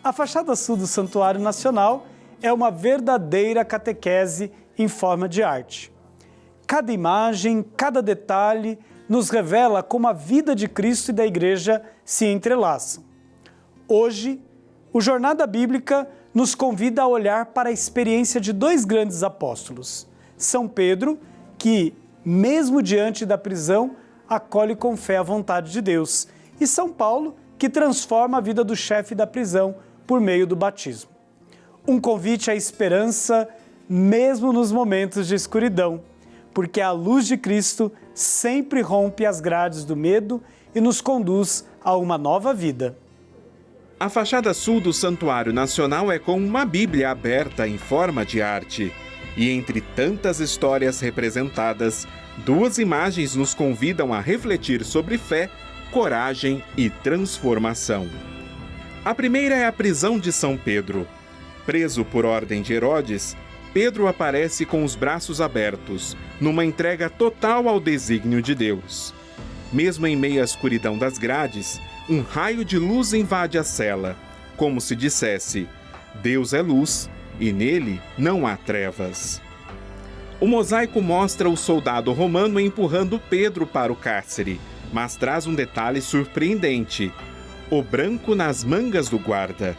A fachada sul do Santuário Nacional é uma verdadeira catequese em forma de arte. Cada imagem, cada detalhe nos revela como a vida de Cristo e da Igreja se entrelaçam. Hoje, o Jornada Bíblica nos convida a olhar para a experiência de dois grandes apóstolos. São Pedro, que, mesmo diante da prisão, acolhe com fé a vontade de Deus, e São Paulo, que transforma a vida do chefe da prisão por meio do batismo. Um convite à esperança, mesmo nos momentos de escuridão, porque a luz de Cristo sempre rompe as grades do medo e nos conduz a uma nova vida. A fachada sul do Santuário Nacional é como uma Bíblia aberta em forma de arte. E entre tantas histórias representadas, duas imagens nos convidam a refletir sobre fé, coragem e transformação. A primeira é a prisão de São Pedro. Preso por ordem de Herodes, Pedro aparece com os braços abertos, numa entrega total ao desígnio de Deus. Mesmo em meio à escuridão das grades, um raio de luz invade a cela, como se dissesse: Deus é luz e nele não há trevas. O mosaico mostra o soldado romano empurrando Pedro para o cárcere, mas traz um detalhe surpreendente: o branco nas mangas do guarda.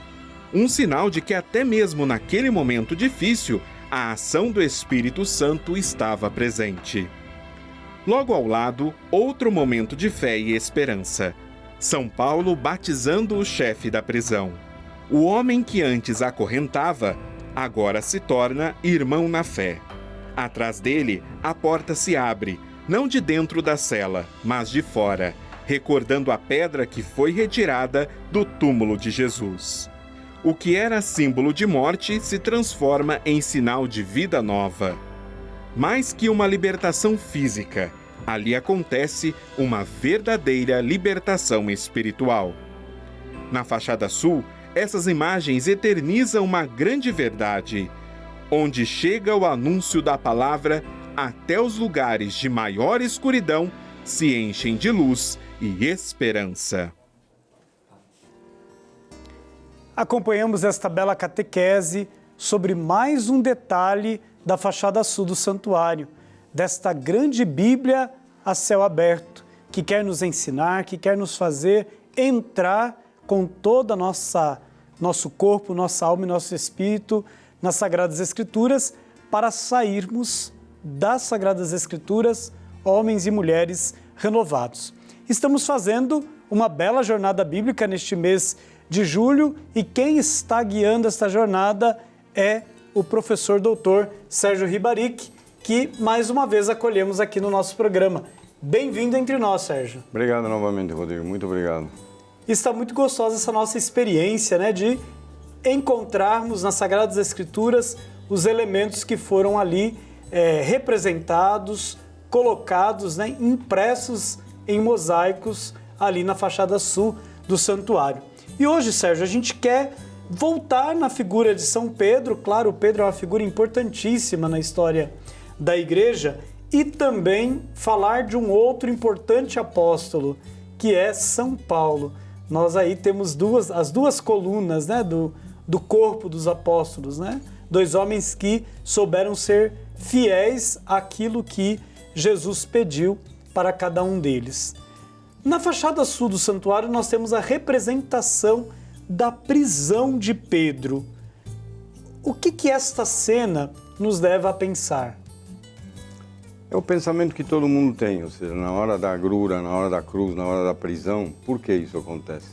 Um sinal de que até mesmo naquele momento difícil, a ação do Espírito Santo estava presente. Logo ao lado, outro momento de fé e esperança. São Paulo batizando o chefe da prisão. O homem que antes acorrentava, agora se torna irmão na fé. Atrás dele, a porta se abre, não de dentro da cela, mas de fora, recordando a pedra que foi retirada do túmulo de Jesus. O que era símbolo de morte se transforma em sinal de vida nova. Mais que uma libertação física, ali acontece uma verdadeira libertação espiritual. Na fachada sul, essas imagens eternizam uma grande verdade. Onde chega o anúncio da palavra, até os lugares de maior escuridão se enchem de luz e esperança. Acompanhamos esta bela catequese sobre mais um detalhe da fachada sul do santuário, desta grande Bíblia a céu aberto, que quer nos ensinar, que quer nos fazer entrar com toda nosso corpo, nossa alma e nosso espírito nas Sagradas Escrituras, para sairmos das Sagradas Escrituras, homens e mulheres renovados. Estamos fazendo uma bela jornada bíblica neste mês de julho e quem está guiando esta jornada é o professor doutor Sérgio Ribaric, que mais uma vez acolhemos aqui no nosso programa. Bem-vindo entre nós, Sérgio. Obrigado novamente, Rodrigo. Muito obrigado. Está muito gostosa essa nossa experiência, né, de encontrarmos nas Sagradas Escrituras os elementos que foram ali representados, colocados, né, impressos em mosaicos ali na fachada sul do santuário. E hoje, Sérgio, a gente quer voltar na figura de São Pedro. Claro, Pedro é uma figura importantíssima na história da Igreja e também falar de um outro importante apóstolo, que é São Paulo. Nós aí temos as duas colunas, né, do corpo dos apóstolos, né? Dois homens que souberam ser fiéis àquilo que Jesus pediu para cada um deles. Na fachada sul do santuário nós temos a representação da prisão de Pedro. O que esta cena nos leva a pensar? É o pensamento que todo mundo tem, ou seja, na hora da agrura, na hora da cruz, na hora da prisão, por que isso acontece?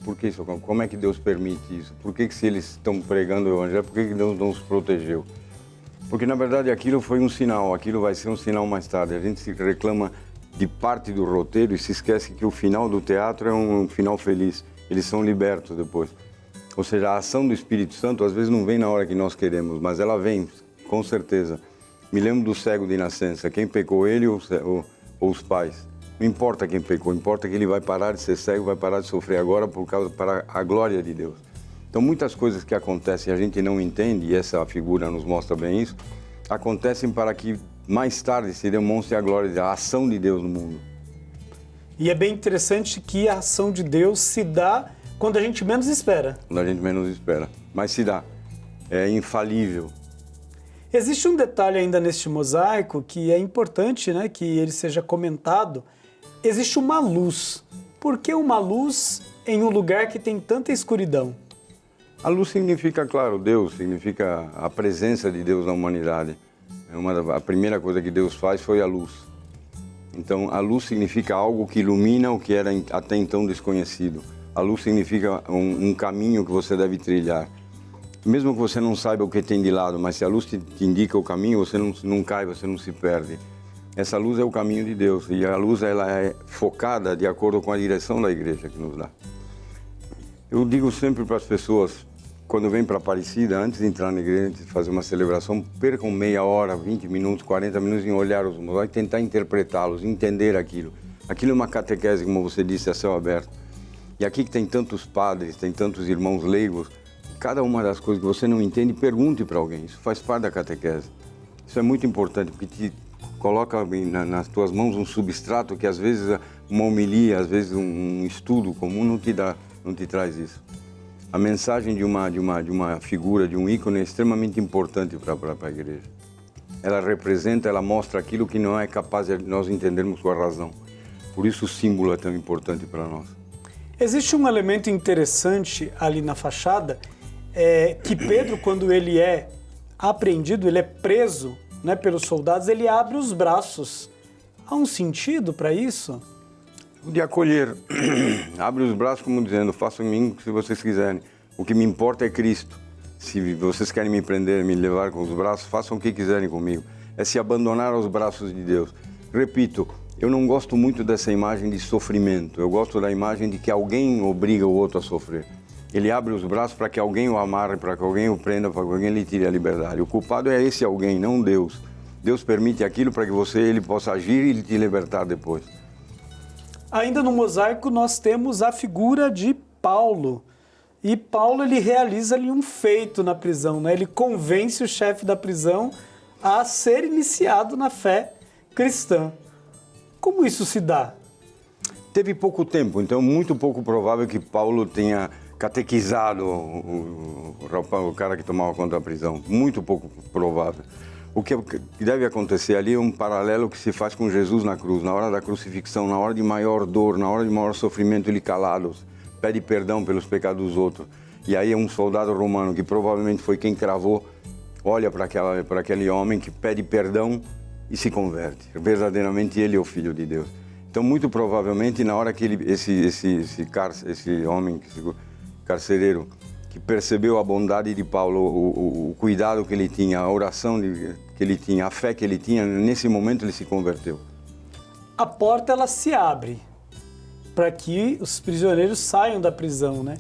Por que isso acontece? Como é que Deus permite isso? Por que se eles estão pregando o Evangelho, por que Deus não os protegeu? Porque, na verdade, aquilo foi um sinal, aquilo vai ser um sinal mais tarde. A gente se reclama de parte do roteiro e se esquece que o final do teatro é um final feliz. Eles são libertos depois. Ou seja, a ação do Espírito Santo às vezes não vem na hora que nós queremos, mas ela vem, com certeza. Me lembro do cego de nascença, quem pecou, ele ou os pais? Não importa quem pecou, importa que ele vai parar de ser cego, vai parar de sofrer agora para a glória de Deus. Então muitas coisas que acontecem e a gente não entende, e essa figura nos mostra bem isso, acontecem para que mais tarde se demonstre a glória, a ação de Deus no mundo. E é bem interessante que a ação de Deus se dá quando a gente menos espera. Quando a gente menos espera. Mas se dá. É infalível. Existe um detalhe ainda neste mosaico que é importante, né, que ele seja comentado. Existe uma luz. Por que uma luz em um lugar que tem tanta escuridão? A luz significa, claro, Deus, significa a presença de Deus na humanidade. A primeira coisa que Deus faz foi a luz. Então, a luz significa algo que ilumina o que era até então desconhecido. A luz significa um caminho que você deve trilhar. Mesmo que você não saiba o que tem de lado, mas se a luz te indica o caminho, você não cai, você não se perde. Essa luz é o caminho de Deus e a luz ela é focada de acordo com a direção da igreja que nos dá. Eu digo sempre para as pessoas, quando vêm para Aparecida, antes de entrar na igreja, antes de fazer uma celebração, percam meia hora, 20 minutos, 40 minutos em olhar os mosaicos, tentar interpretá-los, entender aquilo. Aquilo é uma catequese, como você disse, a céu aberto. E aqui que tem tantos padres, tem tantos irmãos leigos, cada uma das coisas que você não entende, pergunte para alguém. Isso faz parte da catequese. Isso é muito importante, porque te coloca nas tuas mãos um substrato que às vezes uma homilia, às vezes um estudo comum não te traz isso. A mensagem de uma figura, de um ícone é extremamente importante para a igreja. Ela representa, ela mostra aquilo que não é capaz de nós entendermos com a razão. Por isso o símbolo é tão importante para nós. Existe um elemento interessante ali na fachada, que Pedro, quando ele é apreendido, ele é preso, né, pelos soldados, ele abre os braços. Há um sentido para isso? De acolher. Abre os braços como dizendo, façam em mim se vocês quiserem. O que me importa é Cristo. Se vocês querem me prender, me levar com os braços, façam o que quiserem comigo. É se abandonar aos braços de Deus. Repito, eu não gosto muito dessa imagem de sofrimento. Eu gosto da imagem de que alguém obriga o outro a sofrer. Ele abre os braços para que alguém o amarre, para que alguém o prenda, para que alguém lhe tire a liberdade. O culpado é esse alguém, não Deus. Deus permite aquilo para que ele possa agir e te libertar depois. Ainda no mosaico nós temos a figura de Paulo. E Paulo ele realiza ali um feito na prisão, né? Ele convence o chefe da prisão a ser iniciado na fé cristã. Como isso se dá? Teve pouco tempo, então muito pouco provável que Paulo tenha catequizado o cara que tomava conta da prisão. Muito pouco provável. O que deve acontecer ali é um paralelo que se faz com Jesus na cruz, na hora da crucifixão, na hora de maior dor, na hora de maior sofrimento, ele calado, pede perdão pelos pecados dos outros. E aí um soldado romano, que provavelmente foi quem cravou, olha para aquele homem que pede perdão e se converte. Verdadeiramente ele é o Filho de Deus. Então, muito provavelmente, na hora que esse homem carcereiro, que percebeu a bondade de Paulo, o cuidado que ele tinha, a oração que ele tinha, a fé que ele tinha, nesse momento ele se converteu. A porta ela se abre para que os prisioneiros saiam da prisão, né?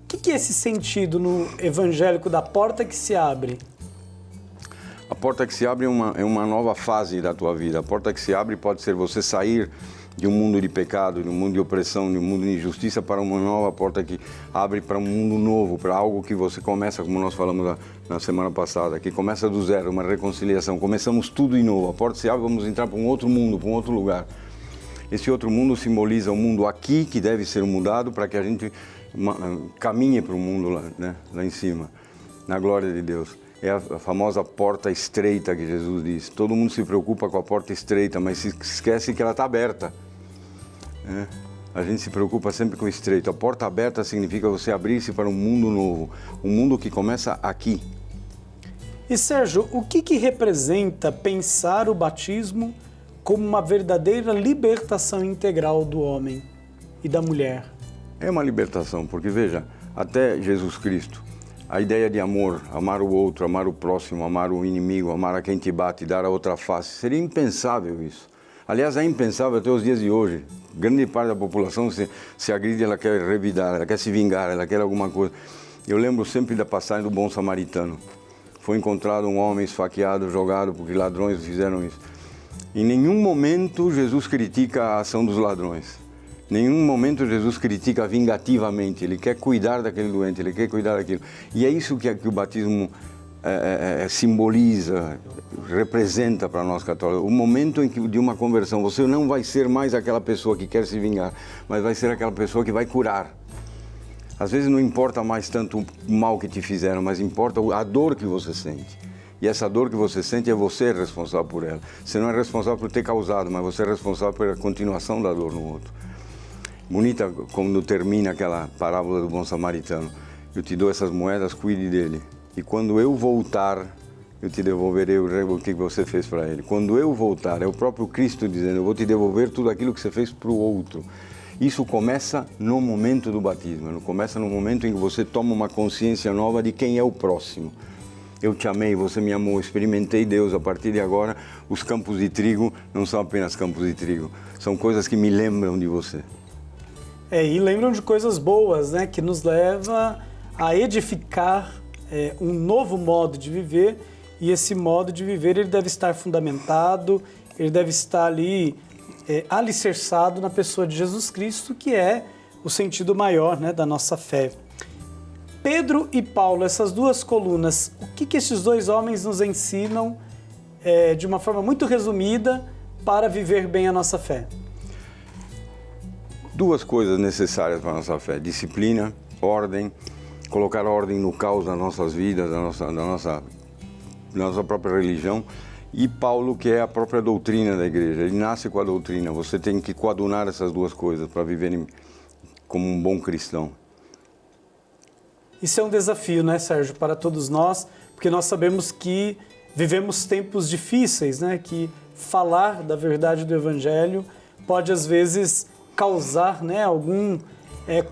O que é esse sentido no evangélico da porta que se abre? A porta que se abre é uma nova fase da tua vida. A porta que se abre pode ser você sair de um mundo de pecado, de um mundo de opressão, de um mundo de injustiça, para uma nova porta que abre para um mundo novo, para algo que você começa, como nós falamos na semana passada, que começa do zero, uma reconciliação. Começamos tudo de novo. A porta se abre, vamos entrar para um outro mundo, para um outro lugar. Esse outro mundo simboliza o mundo aqui, que deve ser mudado para que a gente caminhe para o mundo lá em cima, na glória de Deus. É a famosa porta estreita que Jesus diz. Todo mundo se preocupa com a porta estreita, mas se esquece que ela está aberta. A gente se preocupa sempre com o estreito. A porta aberta significa você abrir-se para um mundo novo, um mundo que começa aqui. E Sérgio, o que representa pensar o batismo como uma verdadeira libertação integral do homem e da mulher? É uma libertação, porque veja, até Jesus Cristo, a ideia de amor, amar o outro, amar o próximo, amar o inimigo, amar a quem te bate, dar a outra face, seria impensável isso. Aliás, é impensável até os dias de hoje. Grande parte da população se agride, ela quer revidar, ela quer se vingar, ela quer alguma coisa. Eu lembro sempre da passagem do bom samaritano. Foi encontrado um homem esfaqueado, jogado, porque ladrões fizeram isso. Em nenhum momento Jesus critica a ação dos ladrões. Em nenhum momento Jesus critica vingativamente. Ele quer cuidar daquele doente, ele quer cuidar daquilo. E é isso que o batismo simboliza, representa para nós católicos. O momento de uma conversão, você não vai ser mais aquela pessoa que quer se vingar, mas vai ser aquela pessoa que vai curar. Às vezes não importa mais tanto o mal que te fizeram, mas importa a dor que você sente. E essa dor que você sente é você responsável por ela. Você não é responsável por ter causado, mas você é responsável pela continuação da dor no outro. Bonita quando termina aquela parábola do bom samaritano. Eu te dou essas moedas, cuide dele. E quando eu voltar, eu te devolverei o que você fez para ele. Quando eu voltar, é o próprio Cristo dizendo, eu vou te devolver tudo aquilo que você fez para o outro. Isso começa no momento do batismo, começa no momento em que você toma uma consciência nova de quem é o próximo. Eu te amei, você me amou, experimentei Deus. A partir de agora, os campos de trigo não são apenas campos de trigo, são coisas que me lembram de você. E lembram de coisas boas, né? Que nos leva a edificar um novo modo de viver, e esse modo de viver ele deve estar fundamentado, ele deve estar ali alicerçado na pessoa de Jesus Cristo, que é o sentido maior, né, da nossa fé. Pedro e Paulo, essas duas colunas, o que esses dois homens nos ensinam de uma forma muito resumida para viver bem a nossa fé? Duas coisas necessárias para a nossa fé: disciplina, ordem, colocar ordem no caos das nossas vidas, da nossa própria religião. E Paulo, que é a própria doutrina da igreja, ele nasce com a doutrina. Você tem que coadunar essas duas coisas para viver como um bom cristão. Isso é um desafio, né, Sérgio, para todos nós, porque nós sabemos que vivemos tempos difíceis, né, que falar da verdade do Evangelho pode, às vezes, causar, né, algum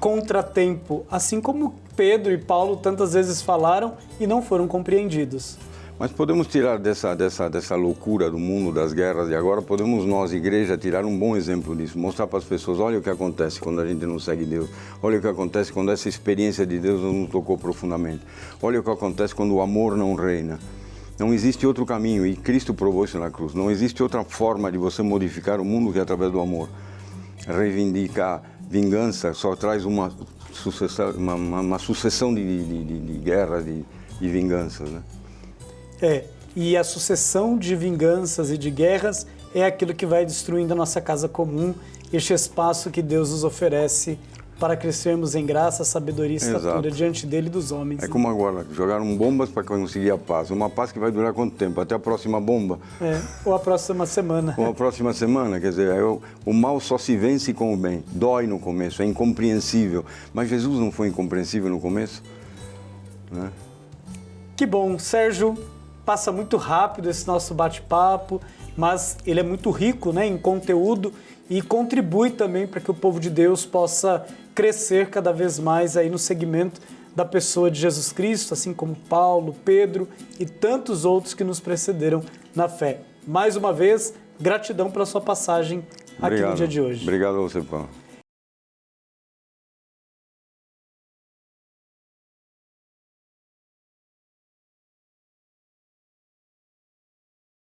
contratempo, assim como Pedro e Paulo tantas vezes falaram e não foram compreendidos. Mas podemos tirar dessa loucura do mundo, das guerras de agora, podemos nós, igreja, tirar um bom exemplo disso, mostrar para as pessoas, olha o que acontece quando a gente não segue Deus, olha o que acontece quando essa experiência de Deus não nos tocou profundamente, olha o que acontece quando o amor não reina. Não existe outro caminho, e Cristo provou isso na cruz, não existe outra forma de você modificar o mundo que é através do amor. Reivindicar vingança só traz uma sucessão de guerras, de vinganças, né? E a sucessão de vinganças e de guerras é aquilo que vai destruindo a nossa casa comum, este espaço que Deus nos oferece para crescermos em graça, sabedoria e estatura diante dele e dos homens. É como agora, jogaram bombas para conseguir a paz. Uma paz que vai durar quanto tempo? Até a próxima bomba? Ou a próxima semana. Ou a próxima semana, quer dizer, o mal só se vence com o bem. Dói no começo, é incompreensível. Mas Jesus não foi incompreensível no começo? Né? Que bom, Sérgio. Passa muito rápido esse nosso bate-papo, mas ele é muito rico, né, em conteúdo e contribui também para que o povo de Deus possa crescer cada vez mais aí no segmento da pessoa de Jesus Cristo, assim como Paulo, Pedro e tantos outros que nos precederam na fé. Mais uma vez, gratidão pela sua passagem aqui no dia de hoje. Obrigado a você, Paulo.